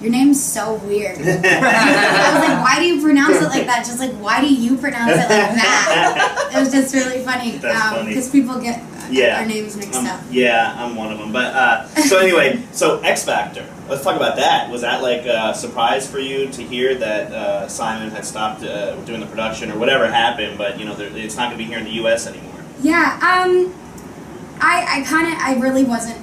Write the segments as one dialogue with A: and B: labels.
A: your name's so weird. I was like, why do you pronounce it like that? Just like, why do you pronounce it like that? It was just really funny. Because people get our names mixed up.
B: Yeah, I'm one of them. But so anyway, so X Factor. Let's talk about that. Was that like a surprise for you to hear that Simon had stopped doing the production or whatever happened? But you know, it's not going to be here in the U.S. anymore.
A: Yeah. I really wasn't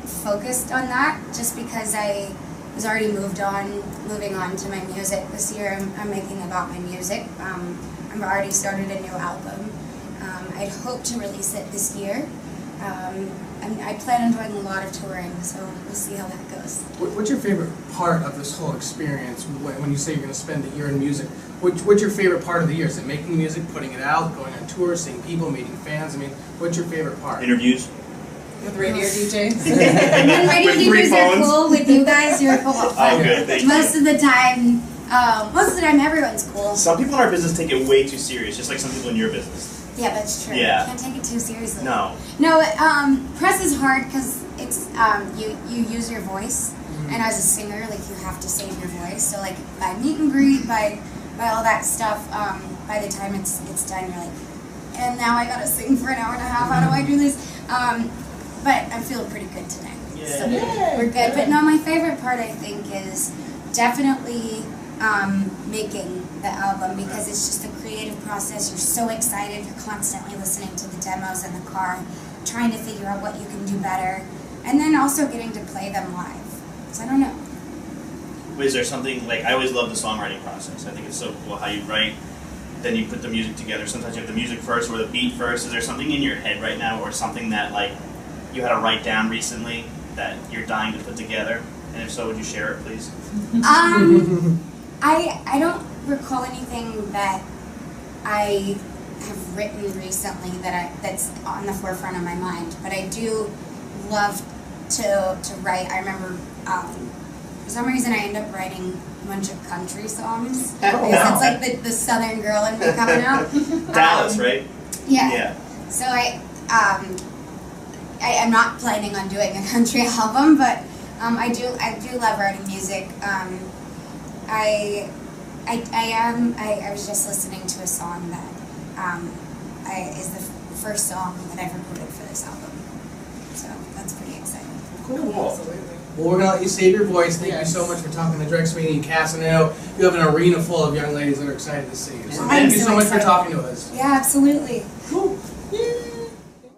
A: focused on that just because I was already moving on to my music. This year I'm making about my music. I've already started a new album. I'd hope to release it this year. I plan on doing a lot of touring, so we'll see how that goes.
C: What's your favorite part of this whole experience when you say you're going to spend a year in music? What's your favorite part of the year? Is it making music, putting it out, going on tours, seeing people, meeting fans? I mean, what's your favorite part?
B: Interviews?
D: With radio DJs?
A: When radio
B: With 3
A: DJs are
B: phones?
A: cool, with you guys, you're cool.
B: Oh, good. Thank you.
A: Most of the time, everyone's cool.
B: Some people in our business take it way too serious, just like some people in your business.
A: Yeah, that's true.
B: Yeah.
A: You can't take it too seriously.
B: No.
A: No, press is hard because it's you use your voice, and as a singer, like you have to save your voice. So like by meet and greet, by all that stuff, by the time it's done, you're like, and now I gotta sing for an hour and a half. How do I do this? But I'm feeling pretty good today.
B: Yeah.
A: So we're good. But no, my favorite part I think is definitely making the album because it's just a creative process. You're so excited. You're constantly listening to the demos in the car, trying to figure out what you can do better, and then also getting to play them live. So I don't know.
B: Is there something, like, I always love the songwriting process. I think it's so cool how you write, then you put the music together. Sometimes you have the music first or the beat first. Is there something in your head right now or something that, like, you had to write down recently that you're dying to put together? And if so, would you share it, please?
A: I don't recall anything that I have written recently that's on the forefront of my mind, but I do love to write. I remember for some reason I end up writing a bunch of country songs because it's like the southern girl in me coming out.
B: Dallas, right?
A: Yeah.
B: Yeah.
A: So I'm not planning on doing a country album, but I do love writing music. I was just listening to a song that is the first song that I've recorded for this album, so that's pretty exciting.
C: Cool.
D: Absolutely.
C: Well, we're going to let you save your voice. Thank you so much for talking to Drexel and Cass. I know you have an arena full of young ladies that are excited to see you. So
A: I'm
C: thank you
A: so
C: so much for
A: excited.
C: talking to us.
A: Yeah, absolutely.
C: Cool.